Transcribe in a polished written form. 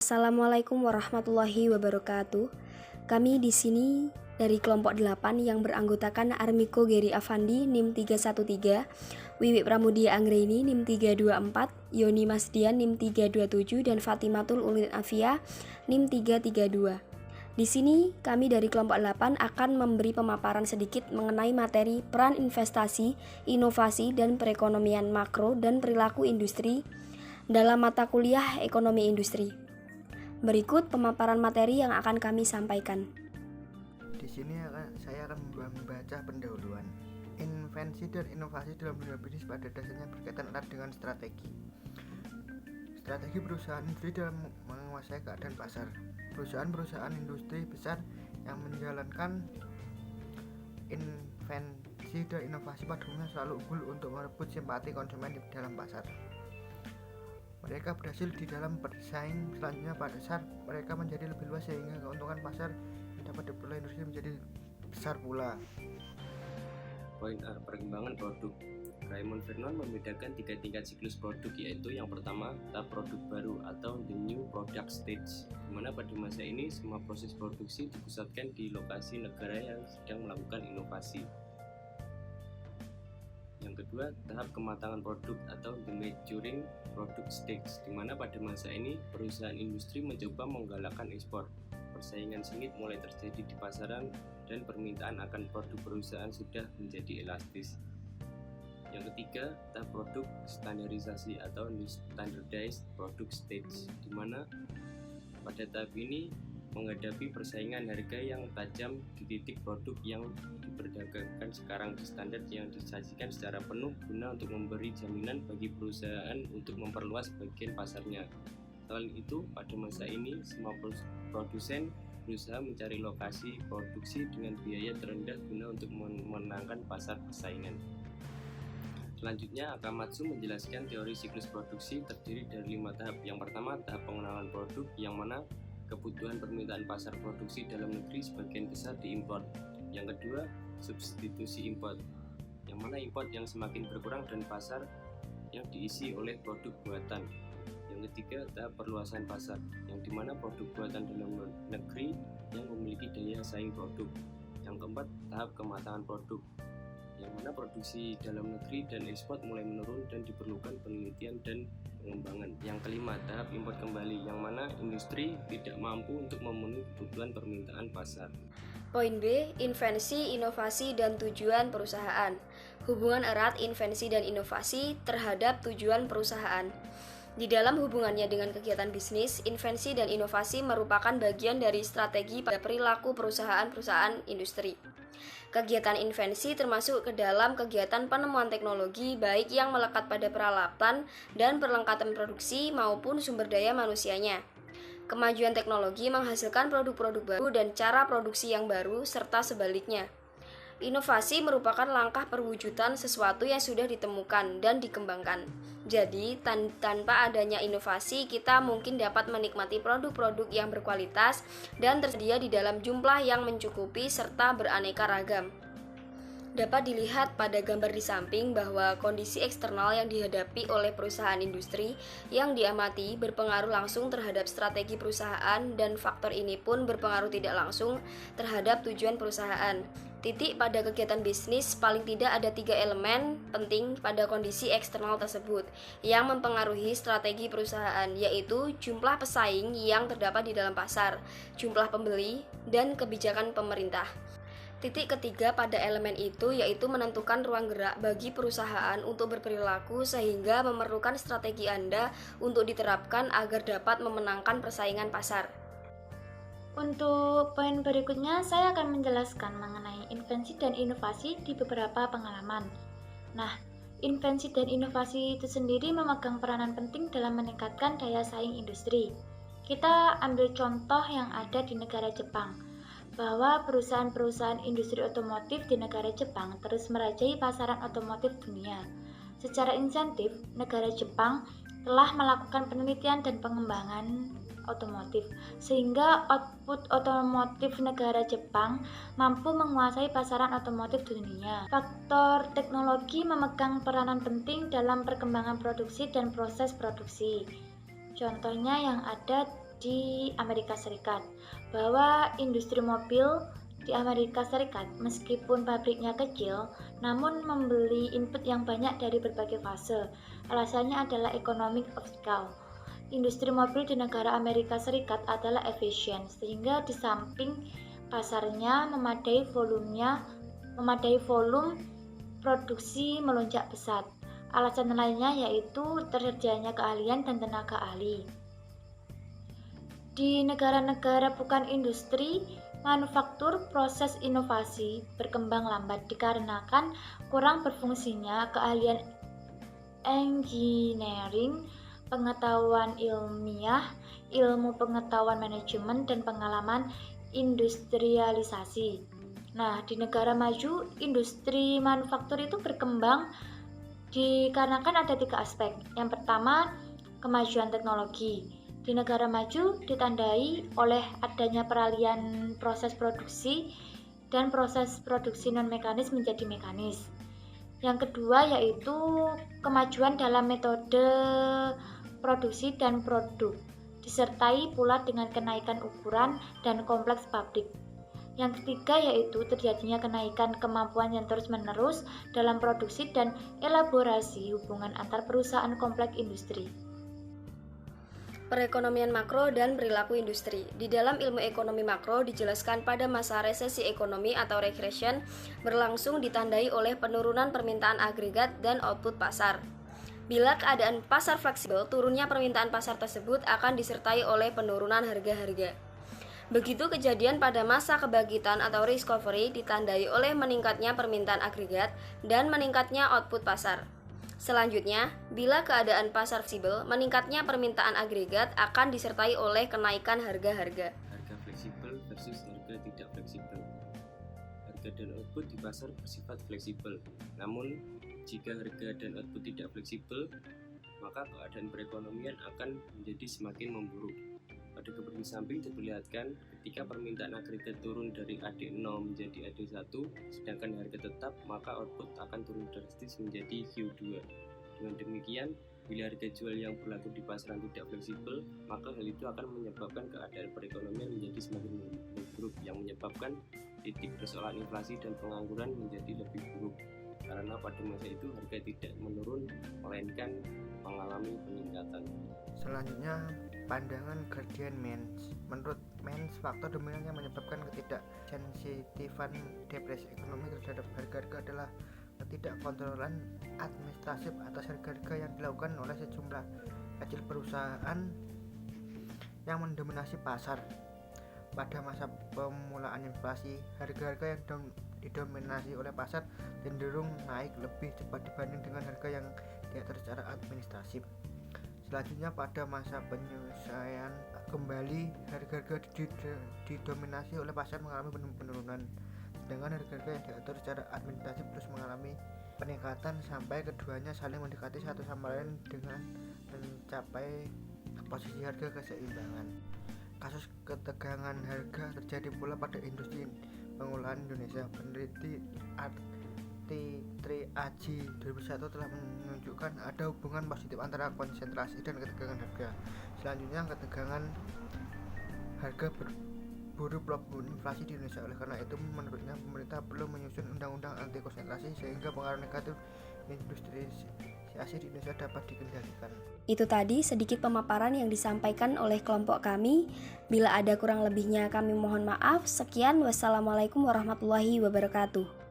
Assalamualaikum warahmatullahi wabarakatuh. Kami di sini dari kelompok 8 yang beranggotakan Armiko Geri Avandi NIM 313, Wiwi Pramudia Anggreni NIM 324, Yoni Masdian NIM 327 dan Fatimatul Ulil Afia NIM 332. Di sini kami dari kelompok 8 akan memberi pemaparan sedikit mengenai materi peran investasi, inovasi dan perekonomian makro dan perilaku industri dalam mata kuliah Ekonomi Industri. Berikut pemaparan materi yang akan kami sampaikan. Di sini saya akan membaca pendahuluan. Invensi dan inovasi dalam dunia bisnis pada dasarnya berkaitan erat dengan strategi. Strategi perusahaan industri dalam menguasai keadaan pasar. Perusahaan-perusahaan industri besar yang menjalankan invensi dan inovasi pada umumnya selalu unggul untuk merebut simpati konsumen di dalam pasar. Mereka berhasil di dalam bersaing. Selanjutnya pada saat mereka menjadi lebih luas sehingga keuntungan pasar yang dapat diperoleh industri menjadi besar pula. Poin A. Perkembangan produk. Raymond Vernon membedakan 3 tingkat siklus produk, yaitu yang pertama, tahap produk baru atau the new product stage, di mana pada masa ini semua proses produksi dipusatkan di lokasi negara yang sedang melakukan inovasi. Yang kedua, tahap kematangan produk atau the maturing product stage, di mana pada masa ini perusahaan industri mencoba menggalakkan ekspor. Persaingan sengit mulai terjadi di pasaran dan permintaan akan produk perusahaan sudah menjadi elastis. Yang ketiga, tahap produk standarisasi atau new standardized product stage, di mana pada tahap ini menghadapi persaingan harga yang tajam di titik produk yang diperdagangkan sekarang di standar yang disajikan secara penuh guna untuk memberi jaminan bagi perusahaan untuk memperluas bagian pasarnya. Selain itu, pada masa ini semua produsen berusaha mencari lokasi produksi dengan biaya terendah guna untuk memenangkan pasar persaingan. Selanjutnya, Akamatsu menjelaskan teori siklus produksi terdiri dari 5 tahap. Yang pertama, tahap pengenalan produk, yang mana kebutuhan permintaan pasar produksi dalam negeri sebagian besar diimpor. Yang kedua, substitusi import, yang mana import yang semakin berkurang dan pasar yang diisi oleh produk buatan. Yang ketiga, tahap perluasan pasar, yang dimana produk buatan dalam negeri yang memiliki daya saing produk. Yang keempat, tahap kematangan produk, yang mana produksi dalam negeri dan ekspor mulai menurun dan diperlukan penelitian dan pengembangan. Yang kelima, tahap impor kembali, yang mana industri tidak mampu untuk memenuhi kebutuhan permintaan pasar. Poin B, invensi, inovasi, dan tujuan perusahaan. Hubungan erat invensi dan inovasi terhadap tujuan perusahaan. Di dalam hubungannya dengan kegiatan bisnis, invensi dan inovasi merupakan bagian dari strategi pada perilaku perusahaan-perusahaan industri. Kegiatan invensi termasuk ke dalam kegiatan penemuan teknologi baik yang melekat pada peralatan dan perlengkapan produksi maupun sumber daya manusianya. Kemajuan teknologi menghasilkan produk-produk baru dan cara produksi yang baru serta sebaliknya. Inovasi merupakan langkah perwujudan sesuatu yang sudah ditemukan dan dikembangkan. Jadi, tanpa adanya inovasi, kita mungkin dapat menikmati produk-produk yang berkualitas dan tersedia di dalam jumlah yang mencukupi serta beraneka ragam. Dapat dilihat pada gambar di samping bahwa kondisi eksternal yang dihadapi oleh perusahaan industri yang diamati berpengaruh langsung terhadap strategi perusahaan dan faktor ini pun berpengaruh tidak langsung terhadap tujuan perusahaan. Titik pada kegiatan bisnis paling tidak ada 3 elemen penting pada kondisi eksternal tersebut yang mempengaruhi strategi perusahaan, yaitu jumlah pesaing yang terdapat di dalam pasar, jumlah pembeli, dan kebijakan pemerintah. Titik ketiga pada elemen itu yaitu menentukan ruang gerak bagi perusahaan untuk berperilaku sehingga memerlukan strategi Anda untuk diterapkan agar dapat memenangkan persaingan pasar. Untuk poin berikutnya, saya akan menjelaskan mengenai invensi dan inovasi di beberapa pengalaman. Nah, invensi dan inovasi itu sendiri memegang peranan penting dalam meningkatkan daya saing industri. Kita ambil contoh yang ada di negara Jepang, bahwa perusahaan-perusahaan industri otomotif di negara Jepang terus merajai pasaran otomotif dunia. Secara insentif, negara Jepang telah melakukan penelitian dan pengembangan otomotif, sehingga output otomotif negara Jepang mampu menguasai pasaran otomotif dunia. Faktor teknologi memegang peranan penting dalam perkembangan produksi dan proses produksi. Contohnya yang ada di Amerika Serikat, bahwa industri mobil di Amerika Serikat meskipun pabriknya kecil, namun membeli input yang banyak dari berbagai fase. Alasannya adalah economic of scale. Industri mobil di negara Amerika Serikat adalah efisien, sehingga di samping pasarnya memadai volume produksi melonjak pesat. Alasan lainnya yaitu tersedianya keahlian dan tenaga ahli. Di negara-negara bukan industri, manufaktur proses inovasi berkembang lambat dikarenakan kurang berfungsinya keahlian engineering, pengetahuan ilmiah, ilmu pengetahuan manajemen, dan pengalaman industrialisasi. Nah, di negara maju, industri manufaktur itu berkembang dikarenakan ada 3 aspek. Yang pertama, kemajuan teknologi. Di negara maju ditandai oleh adanya peralihan proses produksi dan proses produksi non-mekanis menjadi mekanis. Yang kedua yaitu kemajuan dalam metode produksi dan produk, disertai pula dengan kenaikan ukuran dan kompleks pabrik. Yang ketiga yaitu terjadinya kenaikan kemampuan yang terus-menerus dalam produksi dan elaborasi hubungan antar perusahaan kompleks industri. Perekonomian makro dan perilaku industri. Di dalam ilmu ekonomi makro dijelaskan pada masa resesi ekonomi atau regression berlangsung ditandai oleh penurunan permintaan agregat dan output pasar. Bila keadaan pasar fleksibel, turunnya permintaan pasar tersebut akan disertai oleh penurunan harga-harga. Begitu kejadian pada masa kebangkitan atau recovery ditandai oleh meningkatnya permintaan agregat dan meningkatnya output pasar. Selanjutnya, bila keadaan pasar fleksibel, meningkatnya permintaan agregat akan disertai oleh kenaikan harga-harga. Harga fleksibel versus harga tidak fleksibel. Harga dan output di pasar bersifat fleksibel. Namun, jika harga dan output tidak fleksibel, maka keadaan perekonomian akan menjadi semakin memburuk. Pada gambar di samping diperlihatkan ketika permintaan agregat turun dari AD0 menjadi AD1, sedangkan harga tetap, maka output akan turun drastis menjadi Q2. Dengan demikian, bila harga jual yang berlaku di pasaran tidak fleksibel, maka hal itu akan menyebabkan keadaan perekonomian menjadi semakin memburuk, yang menyebabkan titik persoalan inflasi dan pengangguran menjadi lebih buruk. Karena pada masa itu harga tidak menurun, melainkan mengalami peningkatan. Selanjutnya, pandangan Guardian Menz. Menurut Menz, faktor dominan yang menyebabkan ketidaksensitifan depresi ekonomi terhadap harga-harga adalah ketidakkontrolan administratif atas harga-harga yang dilakukan oleh sejumlah kecil perusahaan yang mendominasi pasar. Pada masa pemulaan inflasi, harga-harga yang didominasi oleh pasar cenderung naik lebih cepat dibanding dengan harga yang diatur secara administratif. Selanjutnya, pada masa penyesuaian kembali, harga-harga didominasi oleh pasar mengalami penurunan, sedangkan harga-harga yang diatur secara administratif terus mengalami peningkatan sampai keduanya saling mendekati satu sama lain dengan mencapai posisi harga keseimbangan. Kasus ketegangan harga terjadi pula pada industri pengolahan Indonesia. Peneliti Triaji 2001 telah menunjukkan ada hubungan positif antara konsentrasi dan ketegangan harga. Selanjutnya, ketegangan harga berburu pelabuhan inflasi di Indonesia. Oleh karena itu, menurutnya pemerintah perlu menyusun undang-undang anti konsentrasi sehingga pengaruh negatif industrialisasi di Indonesia dapat dikendalikan. Itu tadi sedikit pemaparan yang disampaikan oleh kelompok kami. Bila ada kurang lebihnya kami mohon maaf. Sekian, wassalamualaikum warahmatullahi wabarakatuh.